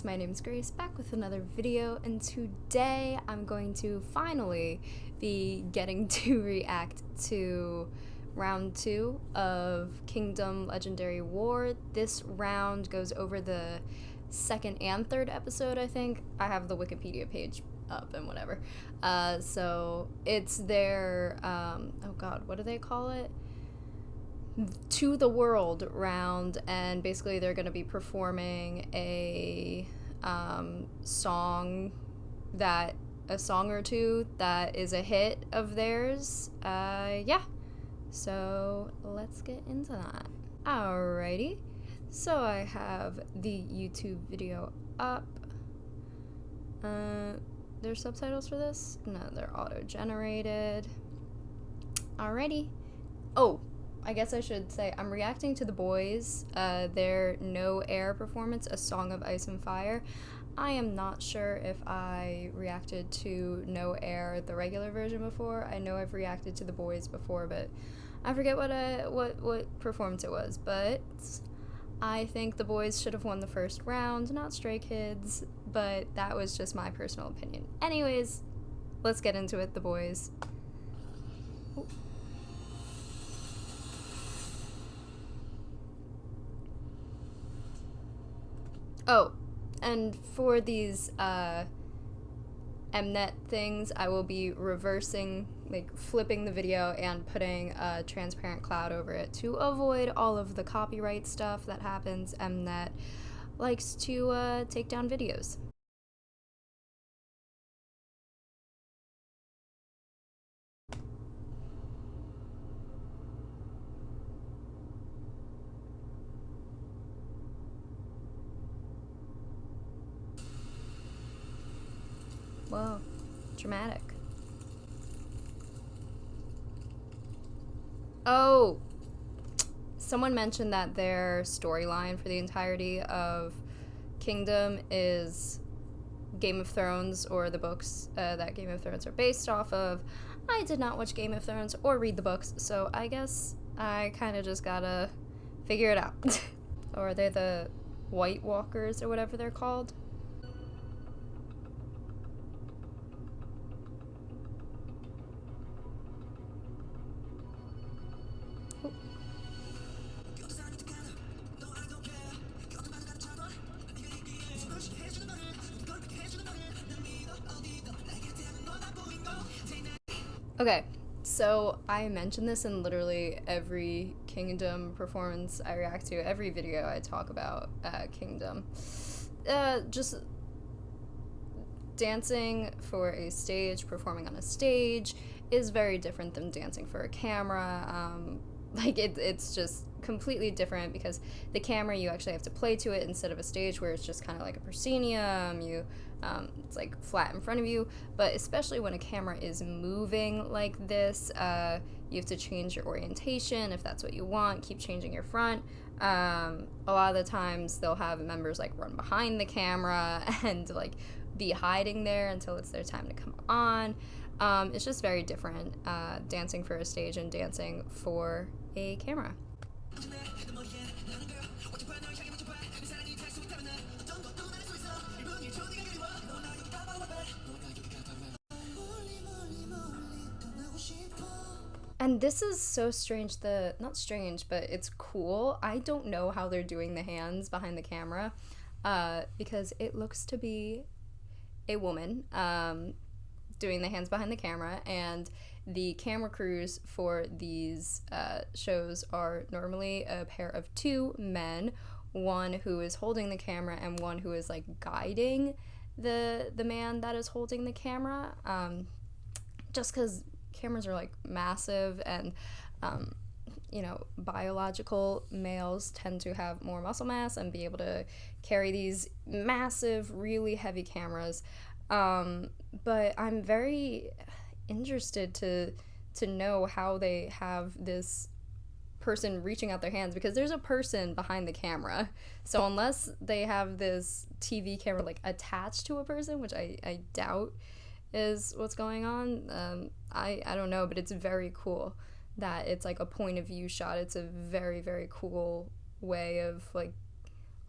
my name is Grace, back with another video, and today I'm going to finally be getting to react to round 2 of Kingdom Legendary War. This round goes over the second and third episode, I think. I have the Wikipedia page up and whatever. So it's their, oh god, what do they call it? To the World round, and basically they're going to be performing a song or two that is a hit of theirs. Yeah, so let's get into that. Alrighty, so I have the YouTube video up. There's subtitles for this? No, they're auto-generated. Alrighty. Oh, I guess I should say I'm reacting to the Boyz, their No Air performance, A Song of Ice and Fire. I am not sure if I reacted to No Air, the regular version, before. I know I've reacted to the Boyz before, but I forget what performance it was. But I think the Boyz should have won the first round, not Stray Kids, but that was just my personal opinion. Anyways, let's get into it, the Boyz. Oh. Oh, and for these Mnet things, I will be reversing, like flipping the video and putting a transparent cloud over it to avoid all of the copyright stuff that happens. Mnet likes to take down videos. Whoa, dramatic. Oh, someone mentioned that their storyline for the entirety of Kingdom is Game of Thrones, or the books that Game of Thrones are based off of. I did not watch Game of Thrones or read the books, so I guess I kind of just gotta figure it out. Or are they the White Walkers or whatever they're called? Okay, so I mention this in literally every Kingdom performance I react to, every video I talk about Kingdom. Just dancing for a stage, performing on a stage, is very different than dancing for a camera. It's just completely different because the camera, you actually have to play to it instead of a stage where it's just kind of like a proscenium. It's like flat in front of you. But especially when a camera is moving like this, you have to change your orientation if that's what you want. Keep changing your front. A lot of the times they'll have members like run behind the camera and like be hiding there until it's their time to come on. It's just very different, dancing for a stage and dancing for a camera. And this is so strange, not strange, but it's cool. I don't know how they're doing the hands behind the camera, because it looks to be a woman, doing the hands behind the camera, and the camera crews for these shows are normally a pair of two men, one who is holding the camera and one who is like guiding the man that is holding the camera, just because cameras are like massive, and biological males tend to have more muscle mass and be able to carry these massive, really heavy cameras. But I'm very interested to know how they have this person reaching out their hands, because there's a person behind the camera. So unless they have this TV camera like attached to a person, which I doubt is what's going on, I don't know, but it's very cool that it's like a point of view shot. It's a very, very cool way of like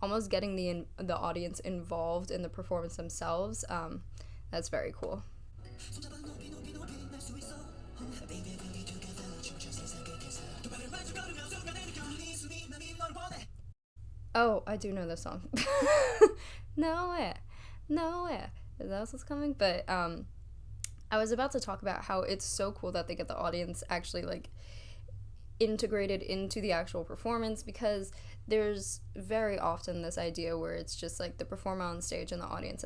almost getting the audience involved in the performance themselves. That's very cool. Oh, I do know this song. Nowhere, nowhere. That's what's coming. But I was about to talk about how it's so cool that they get the audience actually like integrated into the actual performance, because there's very often this idea where it's just like the performer on stage and the audience,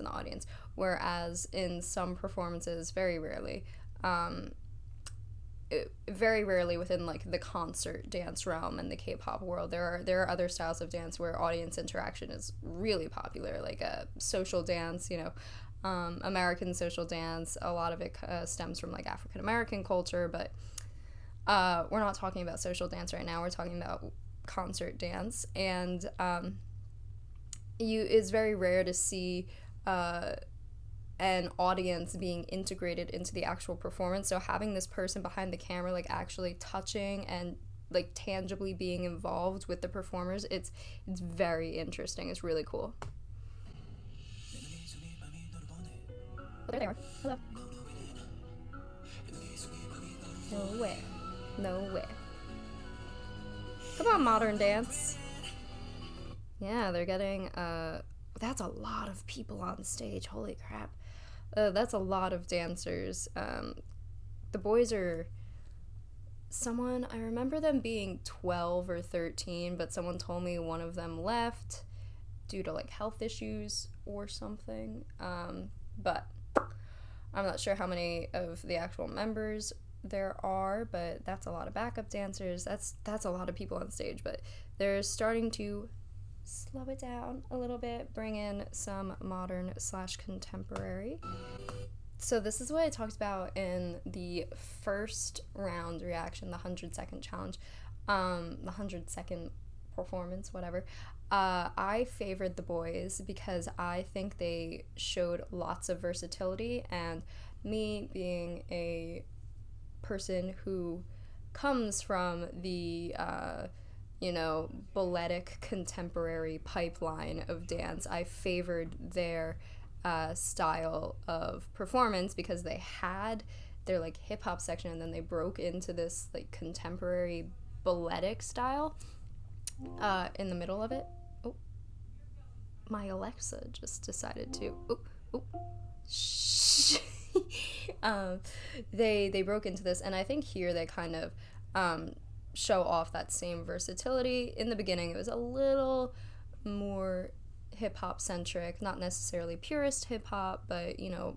whereas in some performances, very rarely within like the concert dance realm and the K-pop world, there are other styles of dance where audience interaction is really popular, like a social dance, American social dance. A lot of it stems from like African American culture, but we're not talking about social dance right now. We're talking about concert dance, and it's very rare to see an audience being integrated into the actual performance. So having this person behind the camera like actually touching and like tangibly being involved with the performers, it's very interesting. It's really cool. Oh, there they are. Hello. Nowhere. Nowhere. Come on, modern dance. Yeah, they're getting, that's a lot of people on stage. Holy crap. That's a lot of dancers. The boys are, I remember them being 12 or 13, but someone told me one of them left due to, like, health issues or something. But I'm not sure how many of the actual members there are, but that's a lot of backup dancers. That's a lot of people on stage, but they're starting to slow it down a little bit, bring in some modern / contemporary. So this is what I talked about in the first round reaction, the 100-second challenge, the 100-second performance, whatever. I favored the Boyz because I think they showed lots of versatility, and me being a person who comes from the balletic contemporary pipeline of dance, I favored their style of performance because they had their like hip-hop section and then they broke into this like contemporary balletic style in the middle of it. Oh, my Alexa just decided to shh. They broke into this, and I think here they kind of show off that same versatility. In the beginning, it was a little more hip-hop centric, not necessarily purist hip-hop, but a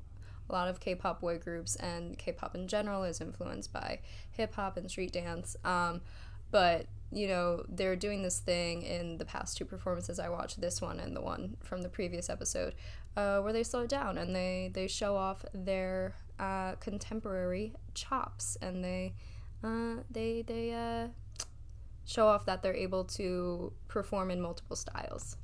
lot of K-pop boy groups and K-pop in general is influenced by hip-hop and street dance. But they're doing this thing in the past two performances I watched, this one and the one from the previous episode, where they slow down and they show off their contemporary chops, and they show off that they're able to perform in multiple styles.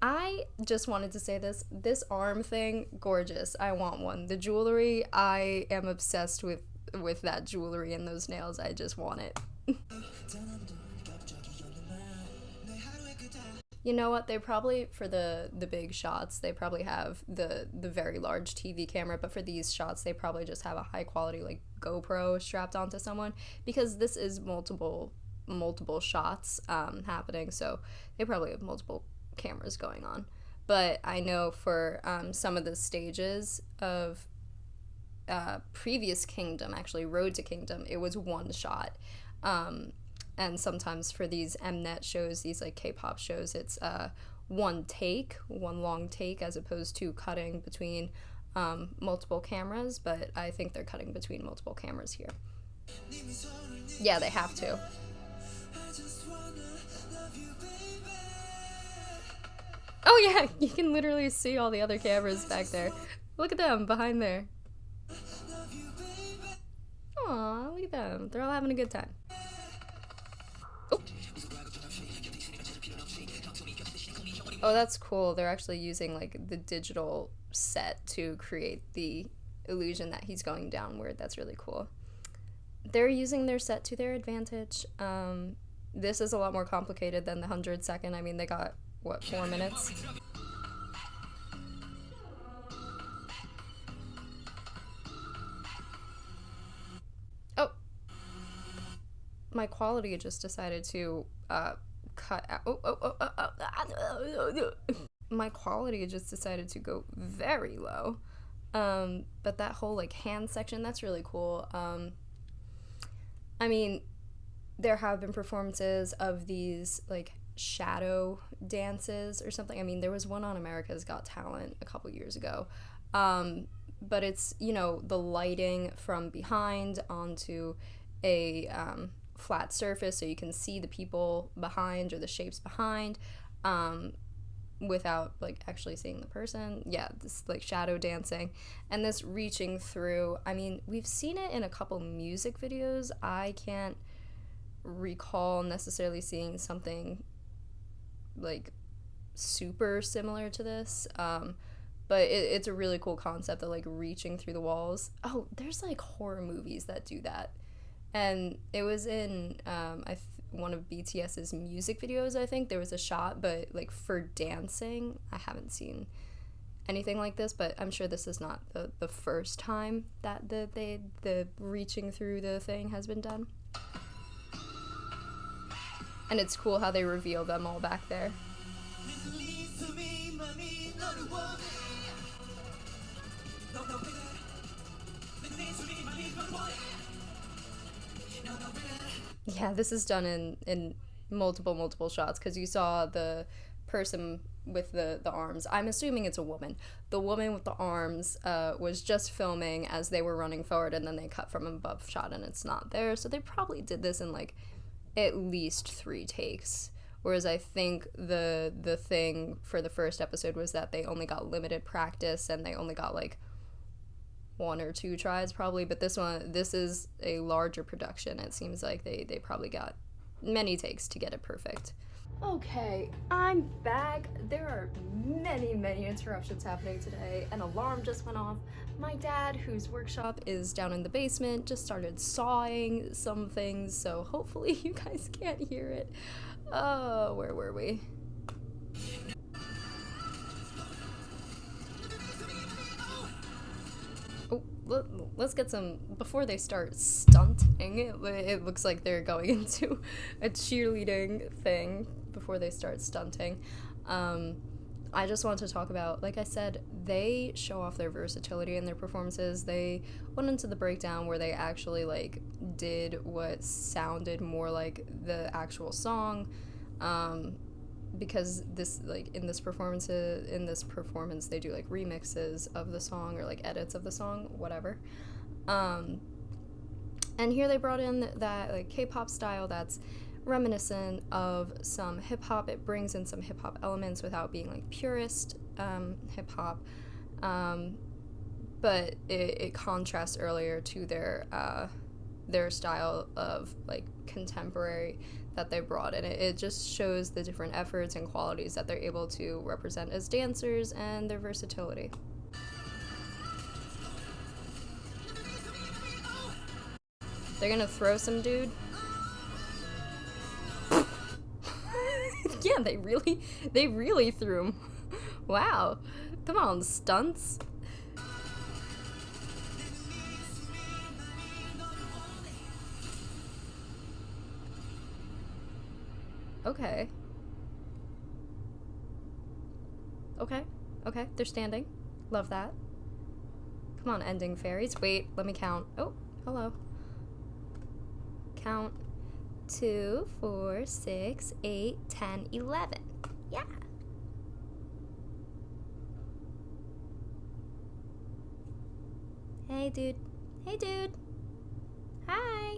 I just wanted to say this arm thing, gorgeous. I want one. The jewelry, I am obsessed with that jewelry and those nails. I just want it. You know what, they probably, for the big shots, they probably have the very large TV camera, but for these shots, they probably just have a high quality, like, GoPro strapped onto someone, because this is multiple shots happening, so they probably have multiple cameras going on. But I know for some of the stages of previous Kingdom, actually Road to Kingdom, it was one shot. And sometimes for these Mnet shows, these like K-pop shows, it's one long take, as opposed to cutting between multiple cameras, but I think they're cutting between multiple cameras here. Yeah, they have to. Oh yeah, you can literally see all the other cameras back there. Look at them behind there. Aw, look at them. They're all having a good time. Oh, that's cool. They're actually using like the digital set to create the illusion that he's going downward. That's really cool. they're using their set to their advantage. This is a lot more complicated than the 100-second. I mean, they got, what, 4 minutes? Oh! My quality just decided to, cut out. My quality just decided to go very low. But that whole, like, hand section, that's really cool. I mean, there have been performances of these, like, shadow dances or something. I mean, there was one on America's Got Talent a couple years ago. But it's, you know, the lighting from behind onto a flat surface so you can see the people behind or the shapes behind without, like, actually seeing the person. Yeah, this, like, shadow dancing. And this reaching through. I mean, we've seen it in a couple music videos. I can't recall necessarily seeing something, like, super similar to this. But it's a really cool concept of, like, reaching through the walls. Oh, there's, like, horror movies that do that. And it was in one of BTS's music videos, I think. There was a shot, but, like, for dancing, I haven't seen anything like this, but I'm sure this is not the first time that the reaching through the thing has been done. And it's cool how they reveal them all back there. Yeah, this is done in multiple shots, because you saw the person with the arms. I'm assuming it's a woman. The woman with the arms was just filming as they were running forward, and then they cut from above shot and it's not there. So they probably did this in, like, at least 3 takes. Whereas I think the thing for the first episode was that they only got limited practice and they only got, like, 1 or 2 tries probably. But this is a larger production. It seems like they probably got many takes to get it perfect. Okay, I'm back. There are many interruptions happening today. An alarm just went off. My dad, whose workshop is down in the basement, just started sawing some things, so hopefully you guys can't hear it. Where were we? Oh, let's get some, before they start stunting, it looks like they're going into a cheerleading thing before they start stunting. I just want to talk about, like I said, they show off their versatility in their performances. They went into the breakdown where they actually, like, did what sounded more like the actual song, because this, like, in this performance they do, like, remixes of the song or, like, edits of the song, whatever. And here they brought in that, like, K-pop style that's reminiscent of some hip-hop. It brings in some hip-hop elements without being, like, purist hip-hop, but it contrasts earlier to their style of, like, contemporary that they brought in. It just shows the different efforts and qualities that they're able to represent as dancers and their versatility. They're gonna throw some dude. Yeah, they really threw him. Wow. Come on, stunts. Okay. Okay, they're standing. Love that. Come on, ending fairies. Wait, let me count. Oh, hello. Count 2, 4, 6, 8, 10, 11. Yeah. Hey, dude. Hey, dude. Hi.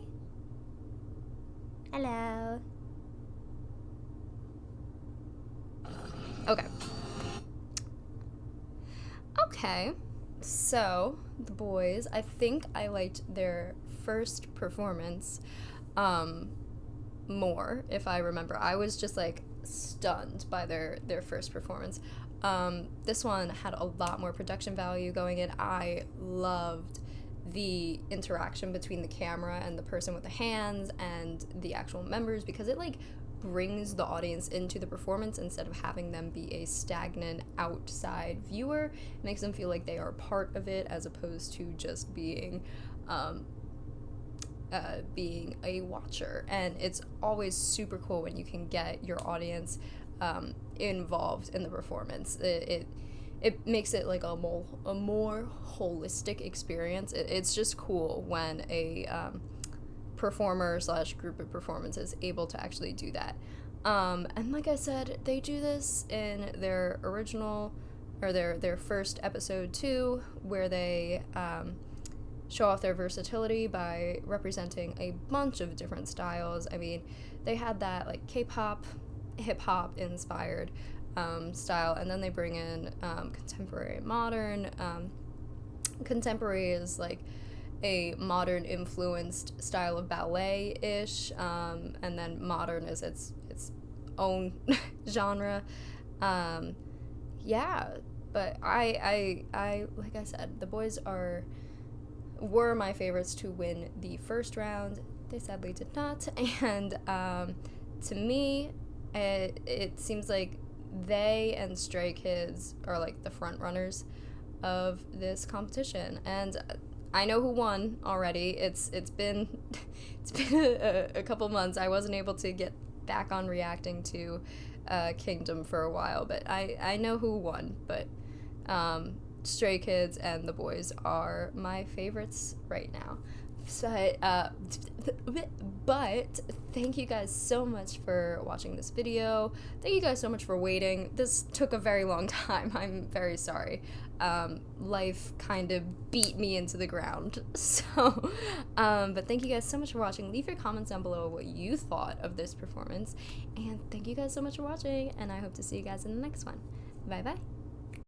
Hello. Okay, so the Boyz, I think I liked their first performance more, if I remember. I was just, like, stunned by their first performance. This one had a lot more production value going in. I loved the interaction between the camera and the person with the hands and the actual members, because it like brings the audience into the performance instead of having them be a stagnant outside viewer. It makes them feel like they are part of it as opposed to just being a watcher. And it's always super cool when you can get your audience involved in the performance. It makes it like a more holistic experience. It's just cool when a performer / group of performers is able to actually do that. And like I said, they do this in their original, or their first episode too, where they show off their versatility by representing a bunch of different styles. I mean, they had that like K-pop, hip-hop inspired style, and then they bring in contemporary modern. Contemporary is like a modern influenced style of ballet-ish, and then modern is its own genre. Yeah, but I like I said, the Boyz were my favorites to win the first round. They sadly did not, and to me, it seems like they and Stray Kids are like the front runners of this competition, and I know who won already. It's been a couple months. I wasn't able to get back on reacting to Kingdom for a while, but I know who won. But Stray Kids and the Boyz are my favorites right now. So, but thank you guys so much for watching this video. Thank you guys so much for waiting. This took a very long time. I'm very sorry. Life kind of beat me into the ground. So, but thank you guys so much for watching. Leave your comments down below what you thought of this performance. And thank you guys so much for watching, and I hope to see you guys in the next one. Bye bye.